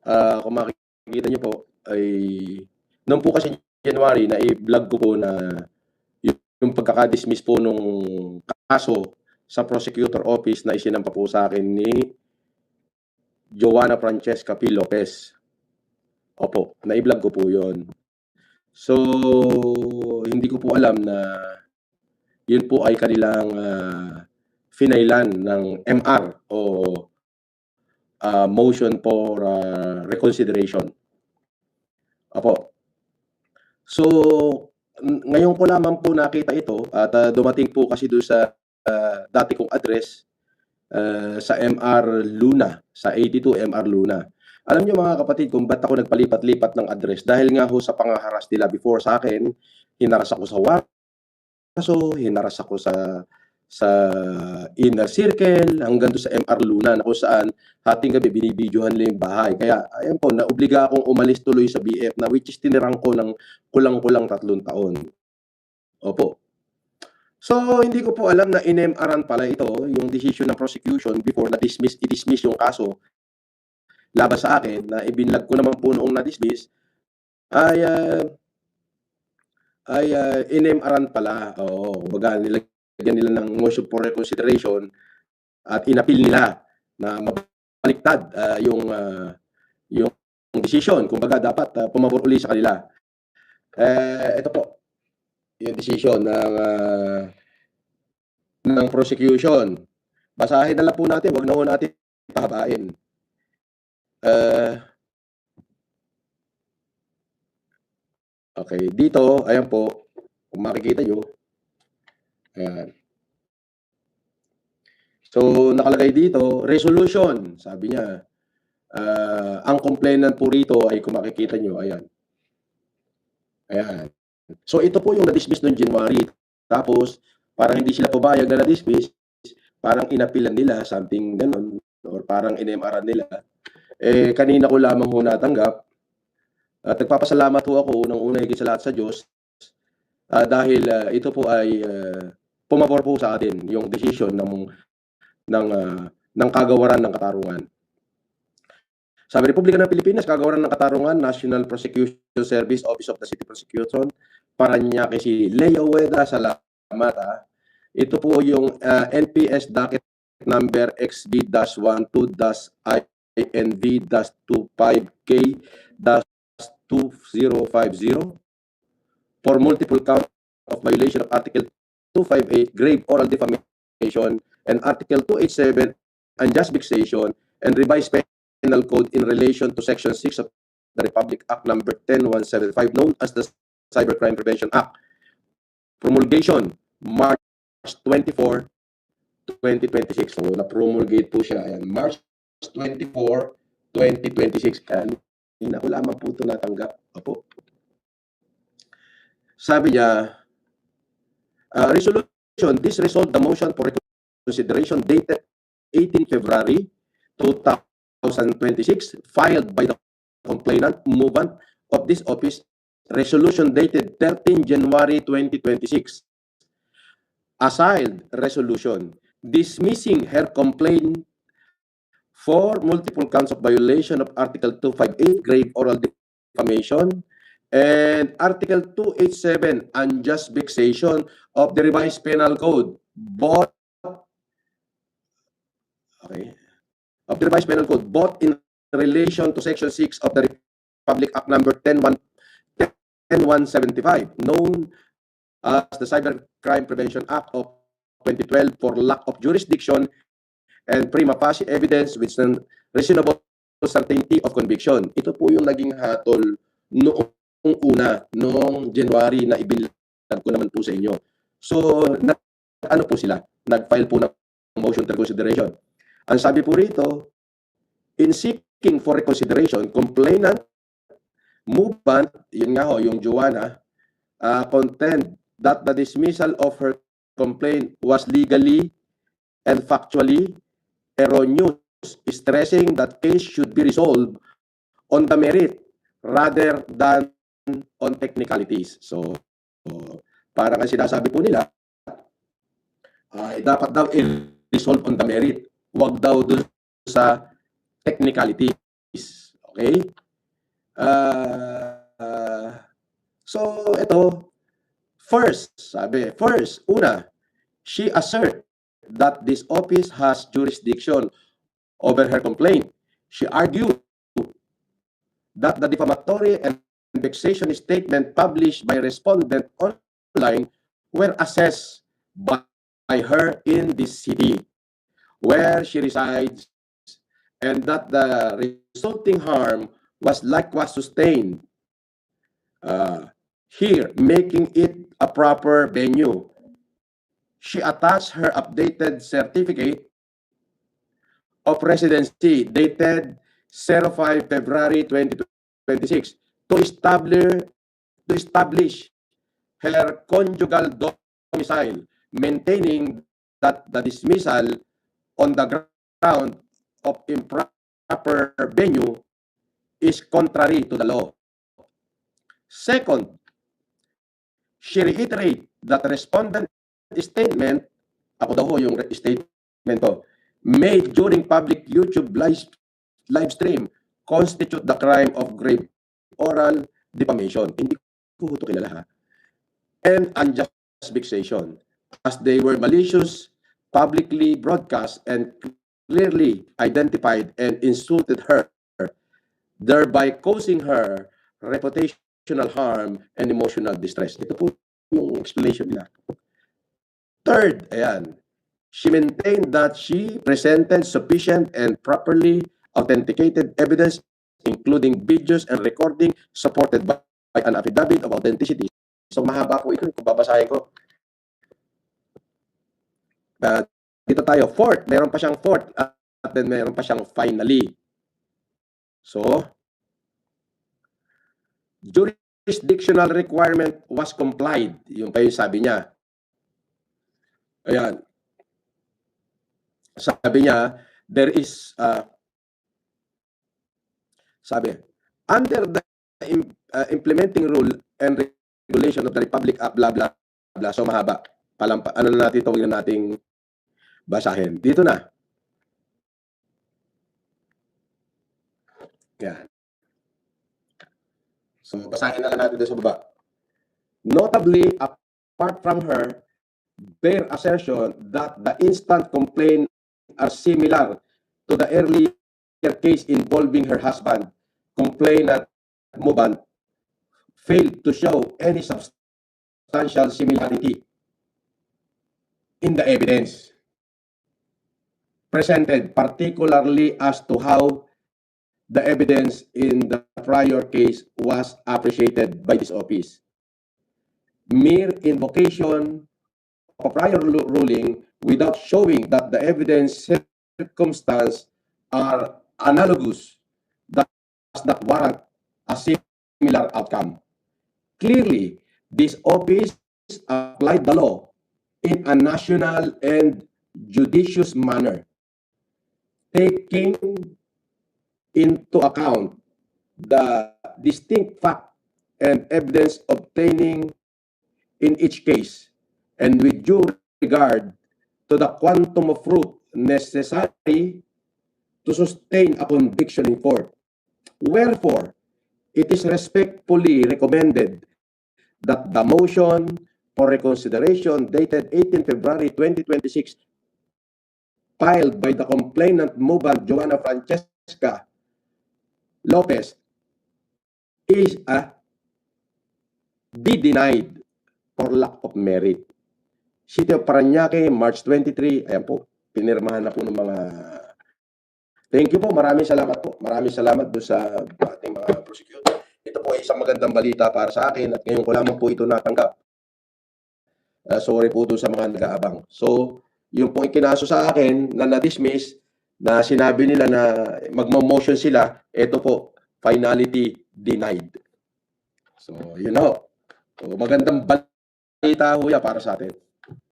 Kung makikita niyo po ay no'n po kasi January na-i-vlog ko po na yung pagkaka-dismiss po nung kaso sa prosecutor office na isinampa po sa akin ni Joanna Francesca P. Lopez. Opo, na-i-vlog ko po 'yon. So, hindi ko po alam na yun po ay kanilang finailan ng MR o motion for reconsideration. Opo. So, ngayon ko lamang po nakita ito at dumating po kasi doon sa dati kong address sa MR Luna, sa 82 MR Luna. Alam niyo mga kapatid kung ba't ako nagpalipat-lipat ng address dahil nga ho sa panghaharas nila before sa akin, hinaras ako sa Waso, hinaras ako sa inner circle hanggang doon sa MR Luna na kung saan hating gabi binibidyohan nila yung bahay. Kaya ayun po, naobliga akong umalis tuloy sa BF na which is tinirang ko ng kulang-kulang 3 taon. Opo. So, hindi ko po alam na in-MR-an pala ito, yung decision ng prosecution before i-dismiss yung kaso laban sa akin na ibinlog ko naman po noong na-dismiss ay in-MR-an pala. Oo, kumbaga nilagyan nila ng motion for reconsideration at inappeal nila na mabaliktad yung decision. Kumbaga dapat pumabor uli sa kanila. Ito po, yung decision ng prosecution. Basahin na lang po natin, wag na ho natin pahabain. Okay, dito, ayan po, kung makikita nyo, ayan. So, nakalagay dito, resolution, sabi niya. Ang complainant po rito ay kung makikita nyo, ayan. Ayan. So, ito po yung na-dismiss noong January. Tapos, parang hindi sila pumayag na na-dismiss, parang inapilan nila, something ganun, or parang in-MR nila. Kanina ko lamang ho natanggap. At nagpapasalamat po ako unang-una higit sa lahat sa Diyos dahil ito po ay pumabor po sa atin yung decision ng Kagawaran ng Katarungan. Sabi Republika ng Pilipinas, Kagawaran ng Katarungan, National Prosecution Service, Office of the City Prosecutor, Parañaque si Leo Ueda, salamat. Ito po yung NPS docket number XB-12-INV-25K-2050 for multiple count of violation of Article 258, grave oral defamation, and Article 287, unjust vexation, and revised penal code in relation to Section 6 of the Republic Act number 10175, known as the Cybercrime Prevention Act. Promulgation, March 24, 2026. So, na-promulgate po siya. Ayan, March 24, 2026. Hindi ko lamang po ito natanggap. Opo. Sabi niya, resolution, this resolved the motion for reconsideration dated 18 February 2026, filed by the complainant, movement of this office, resolution dated 13 January 2026. Assigned resolution, dismissing her complaint for multiple counts of violation of Article 258, grave oral defamation, and Article 287, unjust vexation of the revised penal code, both in relation to Section 6 of the Republic Act number 10175, known as the Cybercrime Prevention Act of 2012, for lack of jurisdiction and prima facie evidence with reasonable certainty of conviction. Ito po yung naging hatol noong January na ibilag ko naman po sa inyo. So, ano po sila? Nag-file po ng motion for reconsideration. Ang sabi po rito, in seeking for reconsideration, complainant, movement, yun nga ho, yung Joanna, contend that the dismissal of her complaint was legally and factually erroneous, stressing that case should be resolved on the merit rather than on technicalities. So, parang ang sinasabi po nila, dapat daw i-resolve on the merit, wag daw dun sa technicalities. Okay? So, ito, una, she assert that this office has jurisdiction over her complaint. She argued that the defamatory and vexation statement published by respondent online were assessed by her in this city where she resides, and that the resulting harm was likewise sustained here, making it a proper venue. She attached her updated certificate of residency dated 05 February 2026 to establish her conjugal domicile, maintaining that the dismissal on the ground of improper venue is contrary to the law. Second, she reiterated that respondent statement, ako daw ho yung statement ko, made during public YouTube live stream constitute the crime of grave oral defamation. Hindi ko ito kilala ha. And unjust vexation, as they were malicious, publicly broadcast, and clearly identified and insulted her, thereby causing her reputational harm and emotional distress. Ito po yung explanation nila. Third, ayan, she maintained that she presented sufficient and properly authenticated evidence, including videos and recording supported by an affidavit of authenticity. So mahaba po ito kung babasahin ko. Dito tayo, fourth, meron pa siyang fourth, at then meron pa siyang finally. So, jurisdictional requirement was complied. Yung pa yung sabi niya. Ayan. Sabi niya, there is, sabi, under the implementing rule and regulation of the Republic Act, blah, blah, blah. So, mahaba. Ano na natin, tawag na nating basahin. Dito na. Yan. So, basahin na lang natin dito sa baba. Notably, apart from her bare assertion that the instant complaint are similar to the earlier case involving her husband, complainant Moban failed to show any substantial similarity in the evidence presented, particularly as to how the evidence in the prior case was appreciated by this office. Mere invocation of a prior ruling without showing that the evidence circumstances are analogous does not warrant a similar outcome. Clearly, this office applied the law in a national and judicious manner, taking into account the distinct fact and evidence obtaining in each case, and with due regard to the quantum of proof necessary to sustain a conviction in court. Wherefore, it is respectfully recommended that the motion for reconsideration dated 18 February 2026 filed by the complainant Moban Joanna Francesca Lopez is be denied for lack of merit. City of Parañaque, March 23. Ayan po, pinirmahan na po ng mga... Thank you po, maraming salamat po. Maraming salamat doon sa ating mga prosecutor. Ito po ay isang magandang balita para sa akin at ngayon ko lamang po ito natanggap. Sorry po doon sa mga nag-aabang. So, yung po ikinaso sa akin na na-dismiss, na sinabi nila na magmo-motion sila, ito po, finality denied. So, you know. So, magandang balita ho yan para sa atin.